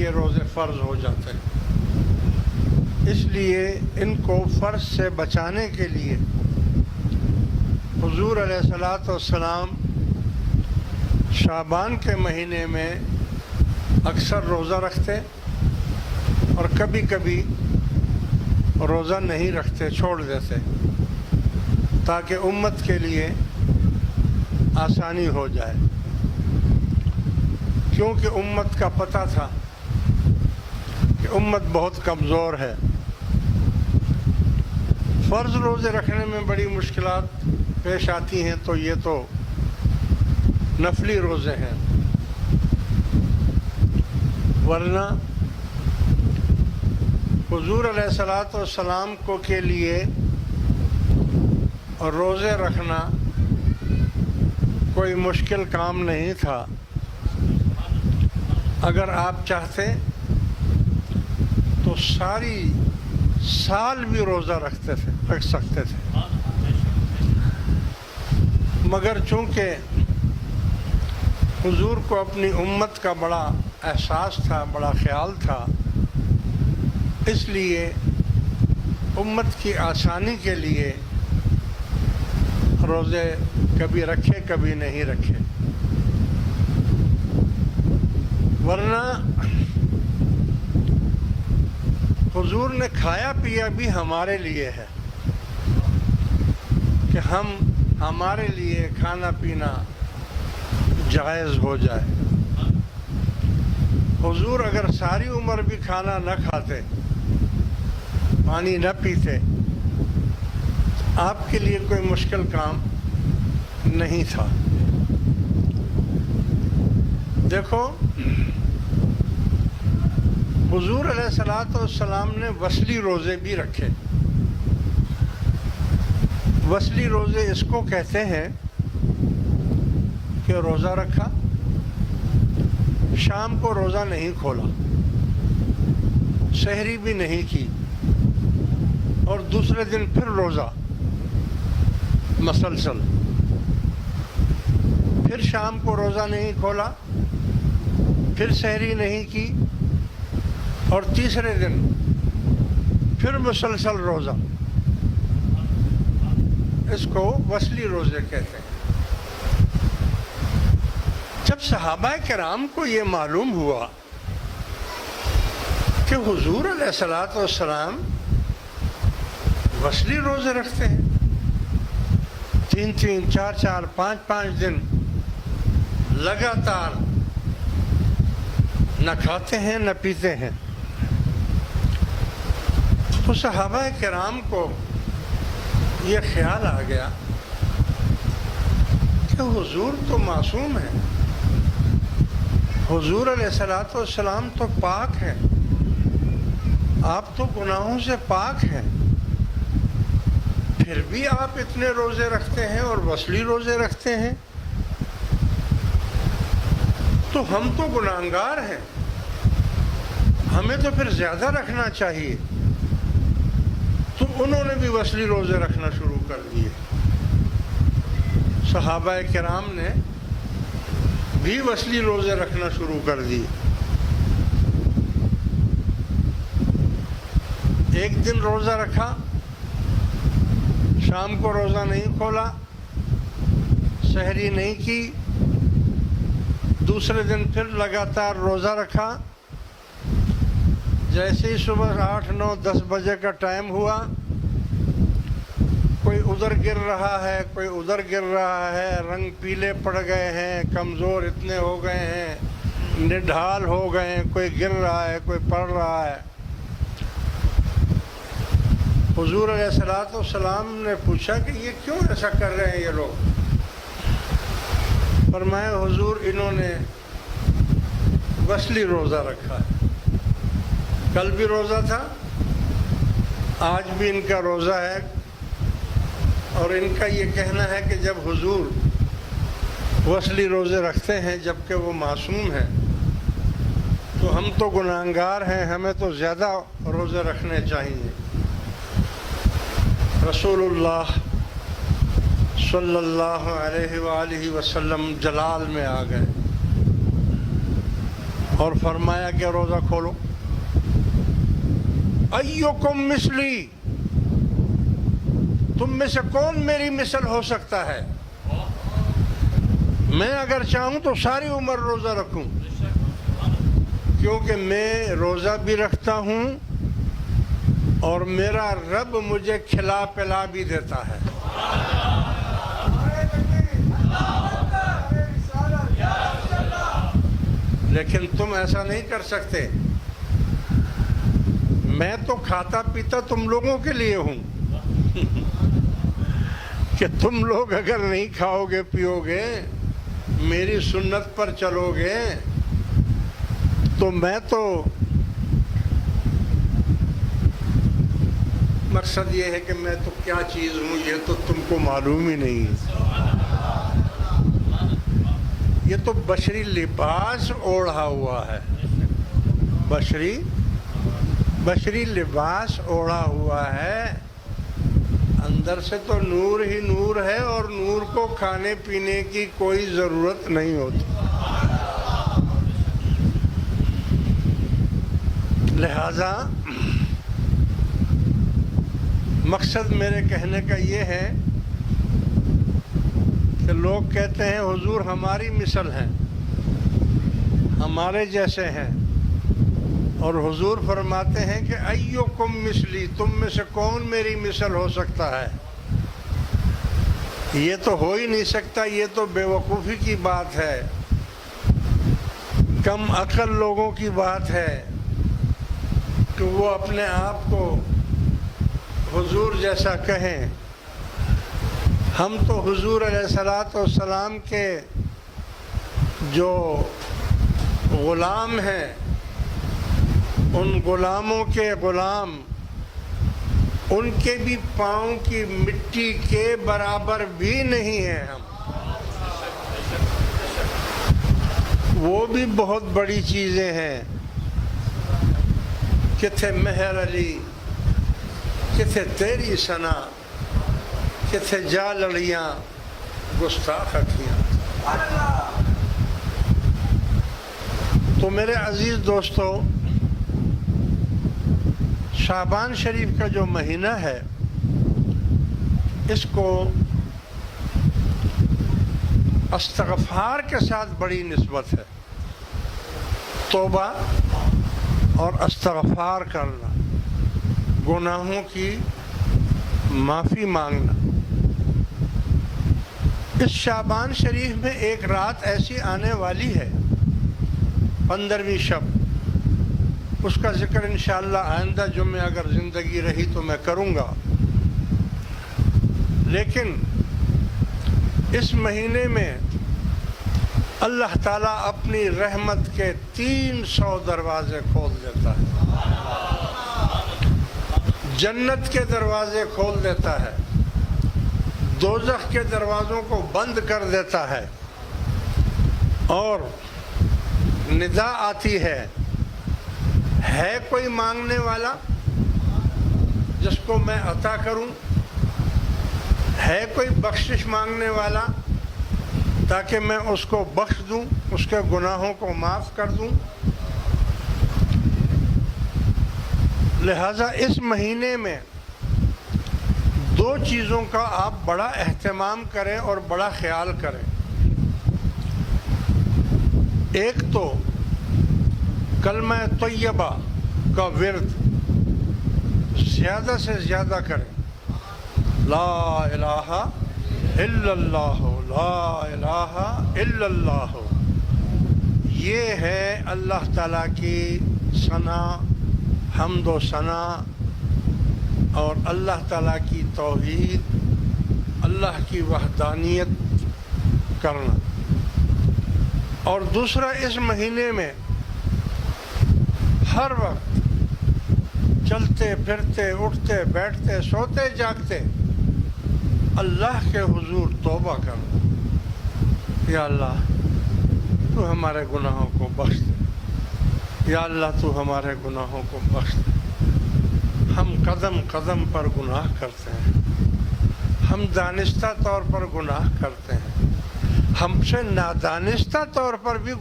یہ روزے فرض ہو جاتے ہیں۔ اس لیے ان کو فرض سے بچانے کے لیے حضور علیہ الصلوۃ والسلام شعبان کے مہینے میں اکثر روزہ رکھتے اور کبھی کبھی روزہ نہیں رکھتے، چھوڑ دیتے، تاکہ امت کے لیے آسانی ہو جائے، کیونکہ امت کا پتہ تھا کہ امت بہت کمزور ہے۔ فرض روزے رکھنے میں بڑی مشکلات پیش آتی ہیں، تو یہ تو نفلی روزے ہیں، ورنہ حضور علیہ الصلوۃ والسلام کو کے لیے روزے رکھنا کوئی مشکل کام نہیں تھا۔ اگر آپ چاہتے تو ساری سال بھی روزہ رکھ سکتے تھے، مگر چونکہ حضور کو اپنی امت کا بڑا احساس تھا، بڑا خیال تھا، اس لیے امت کی آسانی کے لیے روزے کبھی رکھے کبھی نہیں رکھے، ورنہ حضور نے کھایا پیا بھی ہمارے لیے ہے کہ ہمارے لیے کھانا پینا جائز ہو جائے۔ حضور اگر ساری عمر بھی کھانا نہ کھاتے، پانی نہ پیتے، آپ کے لیے کوئی مشکل کام نہیں تھا۔ دیکھو، حضور علیہ الصلوۃ والسلام نے وصلی روزے بھی رکھے۔ وصلی روزے اس کو کہتے ہیں کہ روزہ رکھا، شام کو روزہ نہیں کھولا، سحری بھی نہیں کی، اور دوسرے دن پھر روزہ مسلسل، پھر شام کو روزہ نہیں کھولا، پھر سحری نہیں کی، اور تیسرے دن پھر مسلسل روزہ۔ اس کو وصلی روزے کہتے ہیں۔ جب صحابہ کرام کو یہ معلوم ہوا کہ حضور علیہ الصلوۃ والسلام وصلی روزے رکھتے ہیں، 3 4 5 دن لگاتار نہ کھاتے ہیں نہ پیتے ہیں، تو صحابہ کرام کو یہ خیال آ گیا کہ حضور تو معصوم ہیں، حضور علیہ الصلوۃ والسلام تو پاک ہیں، آپ تو گناہوں سے پاک ہیں، پھر بھی آپ اتنے روزے رکھتے ہیں اور وصلی روزے رکھتے ہیں، تو ہم تو گناہگار ہیں، ہمیں تو پھر زیادہ رکھنا چاہیے۔ تو انہوں نے بھی وصلی روزے رکھنا شروع کر دیے۔ صحابہ کرام نے بھی وصلی روزے رکھنا شروع کر دیے۔ ایک دن روزہ رکھا، شام کو روزہ نہیں کھولا، سحری نہیں کی، دوسرے دن پھر لگاتار روزہ رکھا۔ جیسے ہی صبح 8 9 10 بجے کا ٹائم ہوا، کوئی ادھر گر رہا ہے، کوئی ادھر گر رہا ہے، رنگ پیلے پڑ گئے ہیں، کمزور اتنے ہو گئے ہیں، نڈھال ہو گئے ہیں، کوئی گر رہا ہے، کوئی پڑ رہا ہے۔ حضور علیہ الصلوۃ والسلام نے پوچھا کہ یہ کیوں ایسا کر رہے ہیں یہ لوگ؟ فرمایا حضور انہوں نے وصلی روزہ رکھا ہے، کل بھی روزہ تھا، آج بھی ان کا روزہ ہے، اور ان کا یہ کہنا ہے کہ جب حضور وصلی روزے رکھتے ہیں جبکہ وہ معصوم ہیں، تو ہم تو گناہگار ہیں، ہمیں تو زیادہ روزے رکھنے چاہیے۔ رسول اللہ صلی اللہ علیہ وآلہ وسلم جلال میں آ گئے اور فرمایا کہ روزہ کھولو. ایکم مثلی, تم میں سے کون میری مثل ہو سکتا ہے؟ میں اگر چاہوں تو ساری عمر روزہ رکھوں, کیونکہ میں روزہ بھی رکھتا ہوں اور میرا رب مجھے کھلا پلا بھی دیتا ہے. لیکن تم ایسا نہیں کر سکتے. میں تو کھاتا پیتا تم لوگوں کے لیے ہوں کہ تم لوگ اگر نہیں کھاؤ گے پیو گے, میری سنت پر چلو گے, تو میں تو مقصد یہ ہے کہ میں تو کیا چیز ہوں یہ تو تم کو معلوم ہی نہیں. یہ تو بشری لباس اوڑھا ہوا ہے, بشری لباس اوڑھا ہوا ہے. اندر سے تو نور ہی نور ہے, اور نور کو کھانے پینے کی کوئی ضرورت نہیں ہوتی. لہذا مقصد میرے کہنے کا یہ ہے کہ لوگ کہتے ہیں حضور ہماری مثل ہیں, ہمارے جیسے ہیں, اور حضور فرماتے ہیں کہ ایکم مثلی, تم میں سے کون میری مثل ہو سکتا ہے؟ یہ تو ہو ہی نہیں سکتا. یہ تو بے وقوفی کی بات ہے, کم عقل لوگوں کی بات ہے کہ وہ اپنے آپ کو حضور جیسا کہیں. ہم تو حضور علیہ الصلوۃ والسلام کے جو غلام ہیں, ان غلاموں کے غلام, ان کے بھی پاؤں کی مٹی کے برابر بھی نہیں ہیں ہم. وہ بھی بہت بڑی چیزیں ہیں. کتھے مہر علی, کتھے تیری ثنا, کتھے جا لڑیاں گستاخ اکھیاں. تو میرے عزیز دوستو, شعبان شریف کا جو مہینہ ہے اس کو استغفار کے ساتھ بڑی نسبت ہے. توبہ اور استغفار کرنا, گناہوں کی معافی مانگنا. اس شعبان شریف میں ایک رات ایسی آنے والی ہے, 15ویں شب, اس کا ذکر انشاءاللہ آئندہ جمعے اگر زندگی رہی تو میں کروں گا. لیکن اس مہینے میں اللہ تعالیٰ اپنی رحمت کے 300 دروازے کھول دیتا ہے, جنت کے دروازے کھول دیتا ہے, دوزخ کے دروازوں کو بند کر دیتا ہے, اور ندا آتی ہے کوئی مانگنے والا جس کو میں عطا کروں؟ ہے کوئی بخشش مانگنے والا تاکہ میں اس کو بخش دوں, اس کے گناہوں کو معاف کر دوں؟ لہذا اس مہینے میں 2 چیزوں کا آپ بڑا اہتمام کریں اور بڑا خیال کریں. ایک تو کلمہ طیبہ کا ورد زیادہ سے زیادہ کریں. لا الہ الا اللہ, لا الہ الا اللہ. یہ ہے اللہ تعالیٰ کی ثنا, حمد و ثنا, اور اللہ تعالیٰ کی توحید, اللہ کی وحدانیت کرنا. اور دوسرا, اس مہینے میں ہر وقت چلتے پھرتے, اٹھتے بیٹھتے, سوتے جاگتے اللہ کے حضور توبہ کرنا. یا اللہ تو ہمارے گناہوں کو بخش دے, یا اللہ تو ہمارے گناہوں کو بخش دے. ہم قدم قدم پر گناہ کرتے ہیں, ہم دانستہ طور پر گناہ کرتے ہیں, ہم سے نادانستہ طور پر بھی